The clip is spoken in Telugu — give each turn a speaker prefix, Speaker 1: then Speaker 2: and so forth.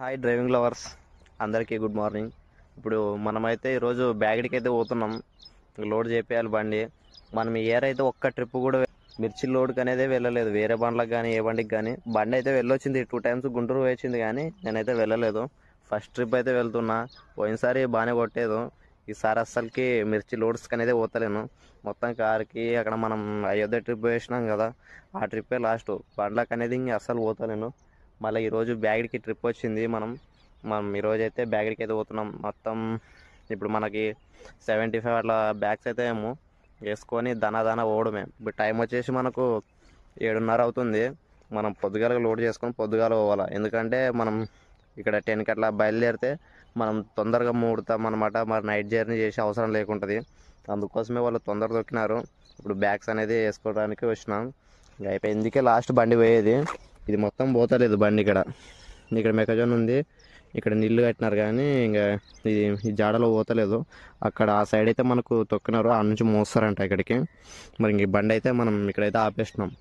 Speaker 1: హాయ్ డ్రైవింగ్ లవర్స్ అందరికీ గుడ్ మార్నింగ్. ఇప్పుడు మనమైతే ఈరోజు బ్యాగడికి అయితే పోతున్నాం. లోడ్ చేపేయాలి బండి. మనం ఇయర్ అయితే ఒక్క ట్రిప్ కూడా మిర్చి లోడ్కి అనేది వెళ్ళలేదు. వేరే బండ్లకు కానీ ఏ బండికి కానీ. బండి అయితే వెళ్ళొచ్చింది 2 times గుంటూరు వేసింది, కానీ నేనైతే వెళ్ళలేదు. ఫస్ట్ ట్రిప్ అయితే వెళ్తున్నా. పోయినసారి బాగానే కొట్టేదు, ఈసారి అస్సలకి మిర్చి లోడ్స్కి అనేది పోతలేను. మొత్తం కార్కి అక్కడ మనం అయోధ్య ట్రిప్ వేసినాం కదా, ఆ ట్రిప్పే లాస్ట్. బండ్లకు అనేది ఇంక అస్సలు పోతలేను. మళ్ళీ ఈరోజు బ్యాగడికి ట్రిప్ వచ్చింది. మనం ఈరోజు అయితే బ్యాగడికి అయితే పోతున్నాం. మొత్తం ఇప్పుడు మనకి 75 అట్లా బ్యాగ్స్ అయితే ఏమో వేసుకొని దానా పోవడమే. ఇప్పుడు టైం వచ్చేసి మనకు 7:30 అవుతుంది. మనం పొద్దుగాల లోడ్ చేసుకొని పొద్దుగాల పోవాలి. ఎందుకంటే మనం ఇక్కడ 10కి అట్లా బయలుదేరితే మనం తొందరగా మూడుతాం అనమాట. మరి నైట్ జర్నీ చేసే అవసరం లేకుంటుంది. అందుకోసమే వాళ్ళు తొందర దొక్కినారు. ఇప్పుడు బ్యాగ్స్ అనేది వేసుకోవడానికి వచ్చినాం. ఇంకా అయిపోయి ఇందుకే లాస్ట్ బండి పోయేది. ఇది మొత్తం పోతలేదు బండి. ఇక్కడ మెక్కజొన్న ఉంది, ఇక్కడ నీళ్లు కట్టినారు, కానీ ఇంకా ఈ జాడలో పోతలేదు. అక్కడ ఆ సైడ్ అయితే మనకు తొక్కినారు, ఆ నుంచి మోస్తారంట ఇక్కడికి. మరి ఇంక బండి అయితే మనం ఇక్కడైతే ఆపేసినాం.